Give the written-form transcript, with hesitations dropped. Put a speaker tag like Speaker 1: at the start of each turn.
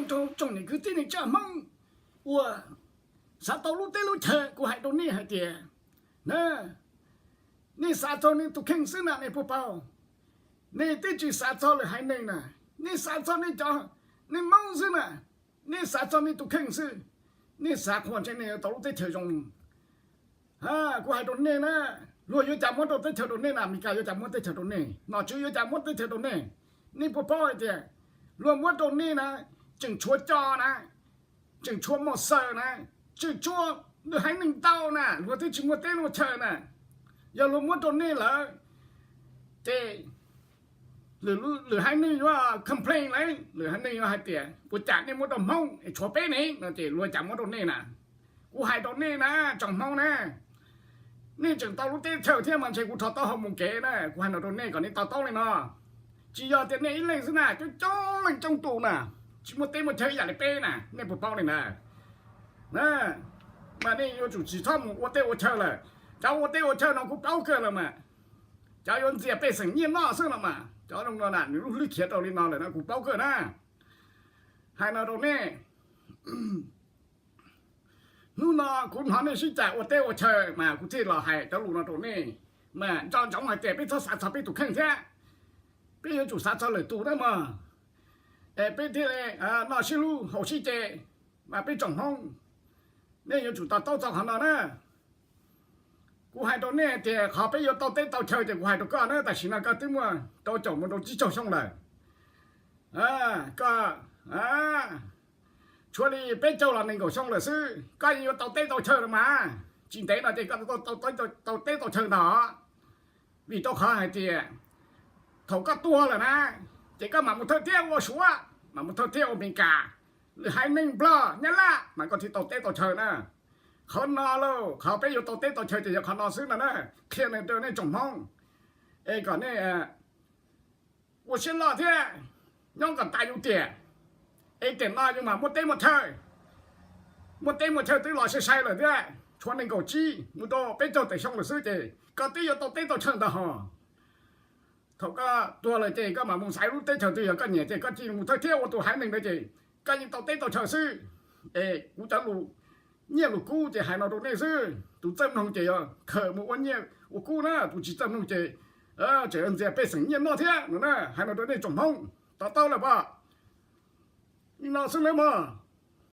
Speaker 1: cho trong này cứ tin này chả mong ủa sao tao lúc tới lúc chờ của hai đôi này hai tiền nèนี่สาจอนี่ตุกเข่งซื้อน่ะในพวกเปล่านี่ติดจีสาจอเลยให้นี่น่ะนี่สาจอนี่จอนี่มั่งซื้อน่ะนี่สาจอนี่ตุกเข่งซื้อนี่สาคนเช่นนี้ตลอดได้เธอจงฮะกูให้ตรงนี้นะรวยอยู่จำมันต้องได้เธอตรงนี้นะมีการอยู่จำมันได้เธอตรงนี้นอชื่ออยู่จำมันได้เธอตรงนี้นี่พวกเปล่าไอ้เดียรวมว่าตรงนี้นะจึงชัวจอนะจึงชัวหมดเซอร์นะจึงชัวหรือให้หนึ่งเต้านะรวมที่จึงว่าเต้นว่าเธอนะอย่าลงว่าตรงนี้เหรอเจหรือให้นี่ว่า complain เลยหรือให้นี่ว่าให้เตี๋ยกูจัดนี่มันต้องมองไอ้ชัวเป้นี่นะเจรวยจังว่าตรงนี้นะกูให้ตรงนี้นะจังมองนะนี่จังตอนรู้เต้เช่าเที่ยมันใช่กูทอต้อหมุงเก๋นะกูให้ตรงนี้ก่อนนี่ต่อเลยเนาะจียอเต้นี่เลยสินะจ้องเลยจ้องตูน่ะชิมเต้มาเช่าอย่างไรเป้น่ะนี่ปุ๊บเป้าเลยนะนะมานี่อยู่จุดสีท่อมว่าเต้ว่าเช่าเลยเจ้าเต้我叫那个包个了嘛，叫人家被生意闹死了嘛，叫弄到那你如你看到你闹了那个包个呢，还那种呢，นู่นน่ะคุณหาเนี่ยสิจ่ายเต้เชยมาคุณที่เราให้เจ้าลูกน่ะตรงนี้มาจอนจังหวะเจ็บไปทศไปถูกแข่งแท้ไปอยู่จุดสัตว์เลยตู้ได้มาไปที่เลยน่าชิลูหกชิเจมาไปจ่องห้องเนี่ยอยู่จุดต่อจังหันนะกูให้ตรงนี้เจ้าเขาไปอยู่ต่อเต้ต่อเชยเจ้ากูให้ตรงก็นะแต่สินะก็ตึ้งว่าต่อจ่องมันต้องจีจ่องช่องเลยก็ช่วยดีเป็นเจ้าหลังหนึ่งก็ช่องเลยซื้อก็อยู่ต่อเต้ต่อเชยมาจริงเต้นะเจ้าก็ต่อเต้ต่อเชยหนาvì tôi khó hay thì thầu các tua là na chỉ có mà một thời tiết vô số mà một thời tiết ở bên cả hai ninh bờ nhá la mà còn thì tàu tết tàu trời nè không no đâuเขาไปอยู่tàu tết tàu trời thìเขานอนซื้อนะเคลียร์ในเดือนในจงห้องก่อนนี่我先老天用个大油点点那就嘛没得没chơi没得没chơi tới lò xe say rồi đấy chọn nên cầu chi một đồ bây giờ tại xong rồiซื้อchịก็ตีอยู่ตรงเต้ตัวเชิงตาหอเขาก็ตัวเลยเจก็มามุงสายรู้เต้เชิงตัวอย่างก็เนี่ยเจก็จีมุงเที่ยวตัวหายหนึ่งเลยเจก็ยังตรงเต้ตัวเชิงซื้อกูจะรู้เนี่ยลูกกูจะหายเราตรงนี้ซื้อตัวเต็มน้องเจอ่ะเขยมุงวันเนี่ยกูนะตัวจีเต็มน้องเจเจอันเจไปสังเนี่ยนอเที่ยนั่นนะหายเราตรงนี้จมห้องต่อเต้าเลยป่ะนี่นอซื้อเลยมั้ง